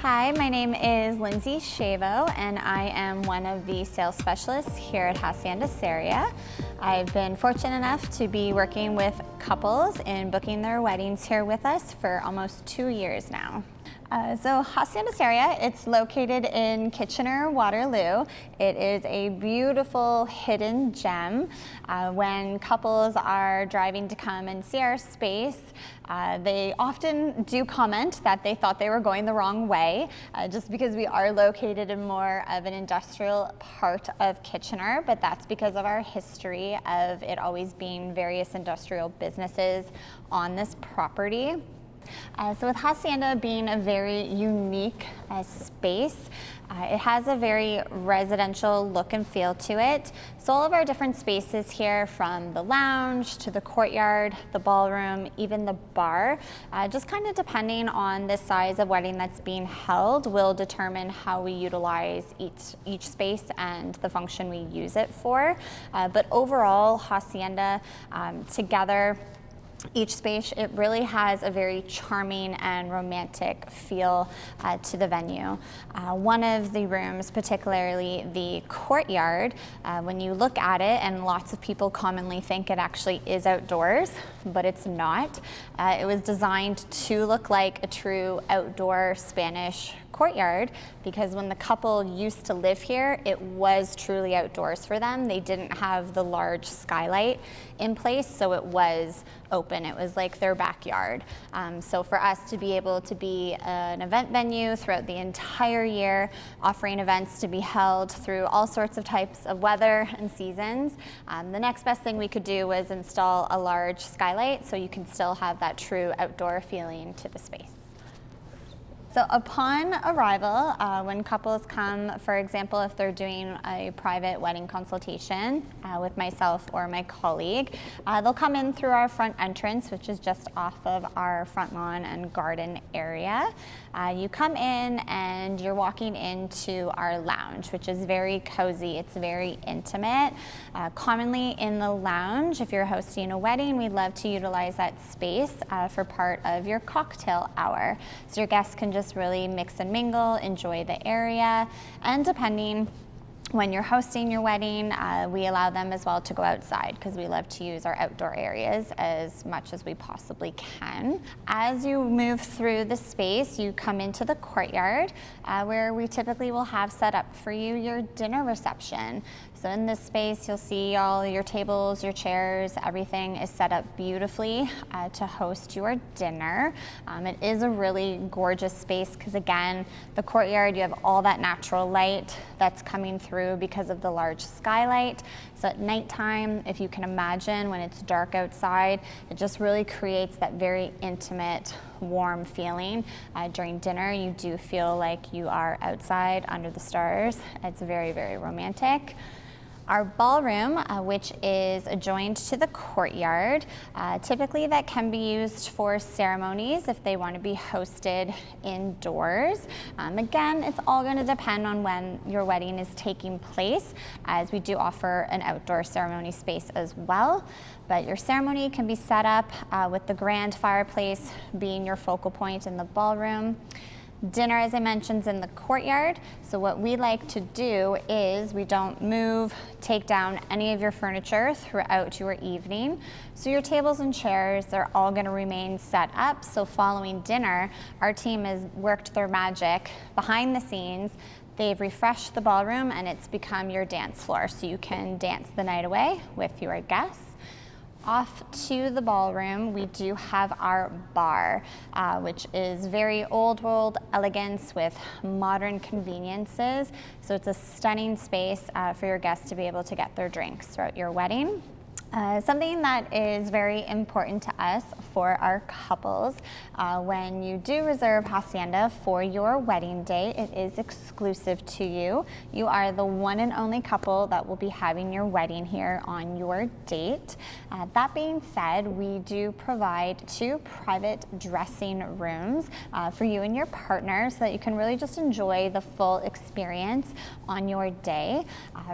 Hi, my name is Lindsay Shavo, and I am one of the sales specialists here at Hacienda Sarria. I've been fortunate enough to be working with couples in booking their weddings here with us for almost 2 years now. So Hacienda Sarria, it's located in Kitchener-Waterloo. It is a beautiful hidden gem. When couples are driving to come and see our space, they often do comment that they thought they were going the wrong way, just because we are located in more of an industrial part of Kitchener, but that's because of our history of it always being various industrial businesses on this property. So with Hacienda being a very unique space, it has a very residential look and feel to it. So all of our different spaces here, from the lounge to the courtyard, the ballroom, even the bar, just kind of depending on the size of wedding that's being held, will determine how we utilize each space and the function we use it for. But overall, Hacienda together, each space, it really has a very charming and romantic feel to the venue. One of the rooms, particularly the courtyard, when you look at it, and lots of people commonly think it actually is outdoors, but it's not. It was designed to look like a true outdoor Spanish courtyard, because when the couple used to live here, it was truly outdoors for them. They didn't have the large skylight in place, so it was open. It was like their backyard. So for us to be able to be an event venue throughout the entire year, offering events to be held through all sorts of types of weather and seasons, the next best thing we could do was install a large skylight so you can still have that true outdoor feeling to the space. So upon arrival, when couples come, for example, if they're doing a private wedding consultation with myself or my colleague, they'll come in through our front entrance, which is just off of our front lawn and garden area. You come in and you're walking into our lounge, which is very cozy. It's very intimate. Commonly in the lounge, if you're hosting a wedding, we'd love to utilize that space for part of your cocktail hour. So your guests can just really mix and mingle, enjoy the area, and depending when you're hosting your wedding, we allow them as well to go outside, because we love to use our outdoor areas as much as we possibly can. As you move through the space, you come into the courtyard, where we typically will have set up for you your dinner reception. So in this space, you'll see all your tables, your chairs, everything is set up beautifully to host your dinner. It is a really gorgeous space because, again, the courtyard, you have all that natural light that's coming through because of the large skylight. So at nighttime, if you can imagine, when it's dark outside, it just really creates that very intimate, warm feeling. During dinner, you do feel like you are outside under the stars. It's very, very romantic. Our ballroom, which is adjoined to the courtyard, typically that can be used for ceremonies if they want to be hosted indoors. Again, it's all going to depend on when your wedding is taking place, as we do offer an outdoor ceremony space as well. But your ceremony can be set up with the grand fireplace being your focal point in the ballroom. Dinner, as I mentioned, is in the courtyard. So what we like to do is we don't move, take down any of your furniture throughout your evening. So your tables and chairs, they're all going to remain set up. So following dinner, our team has worked their magic behind the scenes. They've refreshed the ballroom and it's become your dance floor. So you can dance the night away with your guests. Off to the ballroom, we do have our bar, which is very old world elegance with modern conveniences. So it's a stunning space for your guests to be able to get their drinks throughout your wedding. Something that is very important to us for our couples, when you do reserve Hacienda for your wedding day, it is exclusive to you. You are the one and only couple that will be having your wedding here on your date. That being said, we do provide 2 private dressing rooms for you and your partner, so that you can really just enjoy the full experience on your day,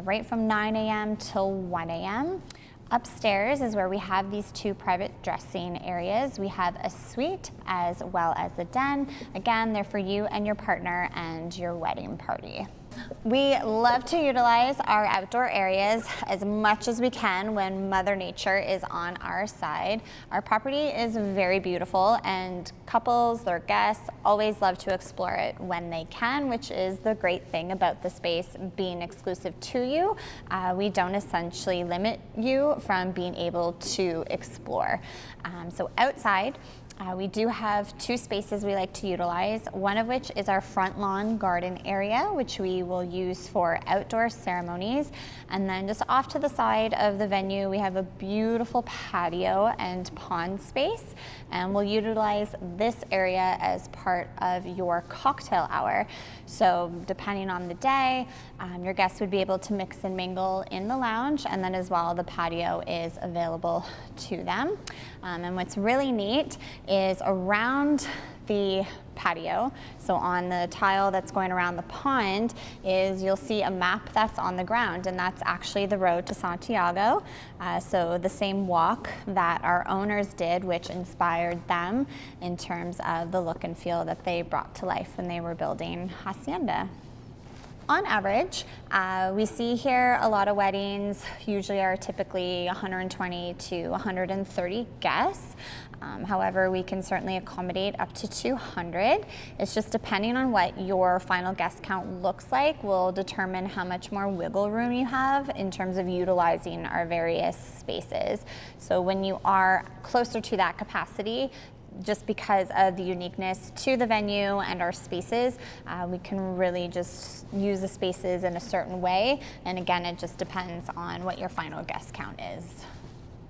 right from 9 a.m. till 1 a.m. Upstairs is where we have these two private dressing areas. We have a suite as well as a den. Again, they're for you and your partner and your wedding party. We love to utilize our outdoor areas as much as we can when Mother Nature is on our side. Our property is very beautiful, and couples, their guests, always love to explore it when they can, which is the great thing about the space being exclusive to you. We don't essentially limit you from being able to explore. So outside, we do have two spaces we like to utilize, one of which is our front lawn garden area, which we will use for outdoor ceremonies. And then just off to the side of the venue, we have a beautiful patio and pond space. And we'll utilize this area as part of your cocktail hour. So depending on the day, your guests would be able to mix and mingle in the lounge, and then as well, the patio is available to them. And what's really neat is around the patio, so on the tile that's going around the pond, is you'll see a map that's on the ground, and that's actually the road to Santiago. So the same walk that our owners did, which inspired them in terms of the look and feel that they brought to life when they were building Hacienda. On average, we see here a lot of weddings usually are typically 120 to 130 guests. However, we can certainly accommodate up to 200. It's just depending on what your final guest count looks like will determine how much more wiggle room you have in terms of utilizing our various spaces. So when you are closer to that capacity, just because of the uniqueness to the venue and our spaces, we can really just use the spaces in a certain way. And again, it just depends on what your final guest count is.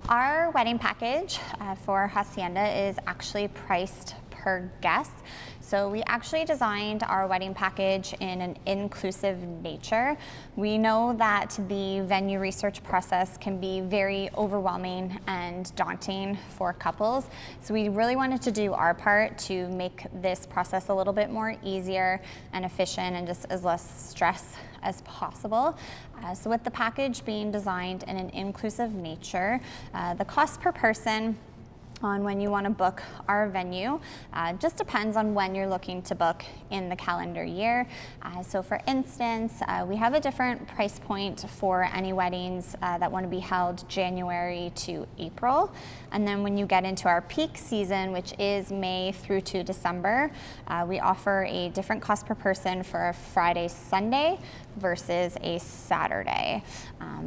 Our wedding package for Hacienda is actually priced per guest. So we actually designed our wedding package in an inclusive nature. We know that the venue research process can be very overwhelming and daunting for couples. So we really wanted to do our part to make this process a little bit more easier and efficient and just as less stress as possible. So with the package being designed in an inclusive nature, the cost per person on when you want to book our venue just depends on when you're looking to book in the calendar year. So for instance, we have a different price point for any weddings that want to be held January to April. And then when you get into our peak season, which is May through to December, we offer a different cost per person for a Friday, Sunday versus a Saturday.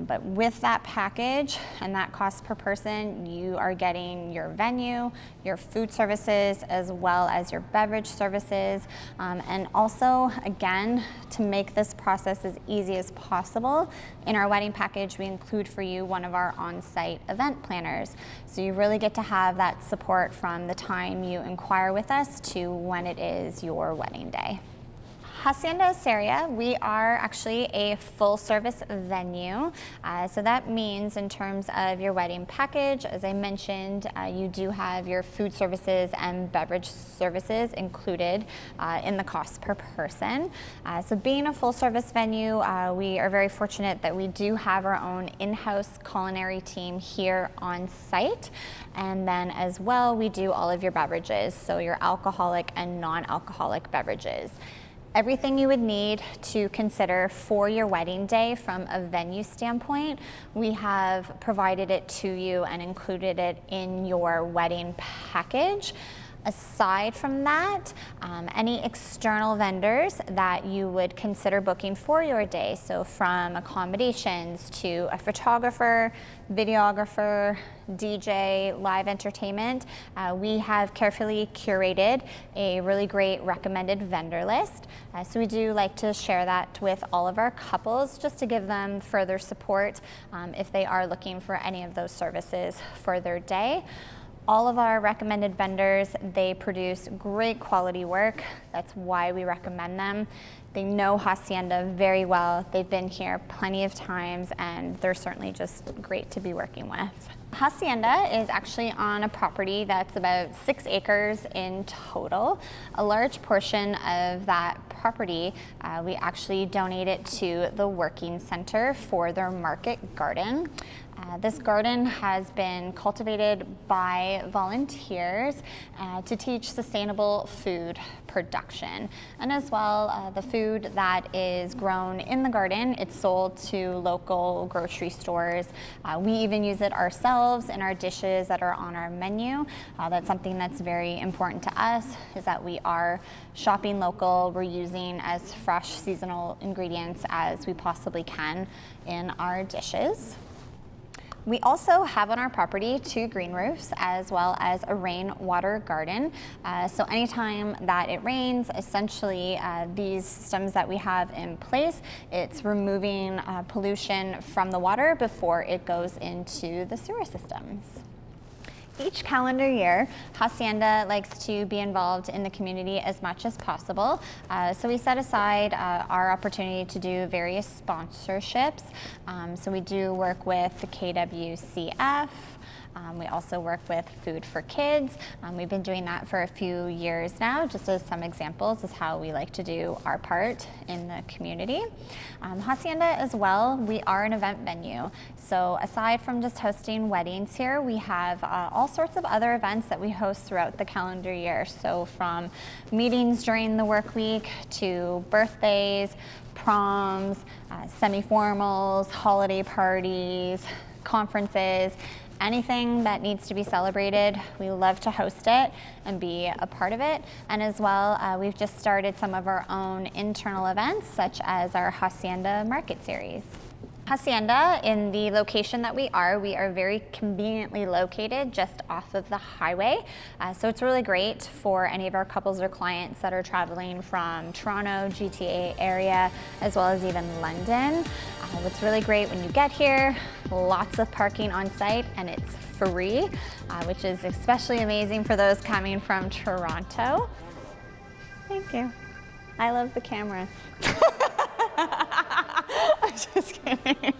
But with that package and that cost per person, you are getting your venue, your food services, as well as your beverage services. And also, again, to make this process as easy as possible, in our wedding package, we include for you one of our on-site event planners. So you really get to have that support from the time you inquire with us to when it is your wedding day. Hacienda Sarria, we are actually a full-service venue. So that means in terms of your wedding package, as I mentioned, you do have your food services and beverage services included in the cost per person. So being a full-service venue, we are very fortunate that we do have our own in-house culinary team here on site. And then as well, we do all of your beverages, so your alcoholic and non-alcoholic beverages. Everything you would need to consider for your wedding day from a venue standpoint, we have provided it to you and included it in your wedding package. Aside from that, any external vendors that you would consider booking for your day, so from accommodations to a photographer, videographer, DJ, live entertainment, we have carefully curated a really great recommended vendor list. So we do like to share that with all of our couples just to give them further support if they are looking for any of those services for their day. All of our recommended vendors, they produce great quality work. That's why we recommend them. They know Hacienda very well. They've been here plenty of times, and they're certainly just great to be working with. Hacienda is actually on a property that's about 6 acres in total. A large portion of that property, we actually donate it to the Working Center for their market garden. This garden has been cultivated by volunteers to teach sustainable food production. And as well, the food that is grown in the garden, it's sold to local grocery stores. We even use it ourselves in our dishes that are on our menu. That's something that's very important to us, is that we are shopping local. We're using as fresh seasonal ingredients as we possibly can in our dishes. We also have on our property 2 green roofs as well as a rainwater garden. So anytime that it rains, essentially these systems that we have in place, it's removing pollution from the water before it goes into the sewer systems. Each calendar year, Hacienda likes to be involved in the community as much as possible. So we set aside our opportunity to do various sponsorships. So we do work with the KWCF. We also work with Food for Kids. We've been doing that for a few years now, just as some examples is how we like to do our part in the community. Hacienda as well, we are an event venue. So aside from just hosting weddings here, we have all sorts of other events that we host throughout the calendar year. So from meetings during the work week to birthdays, proms, semi-formals, holiday parties, conferences, anything that needs to be celebrated, we love to host it and be a part of it. And as well, we've just started some of our own internal events, such as our Hacienda Market Series. Hacienda, in the location that we are very conveniently located just off of the highway. So it's really great for any of our couples or clients that are traveling from Toronto, GTA area, as well as even London. What's really great when you get here, lots of parking on site, and it's free, which is especially amazing for those coming from Toronto. Thank you. I love the camera. I'm just kidding.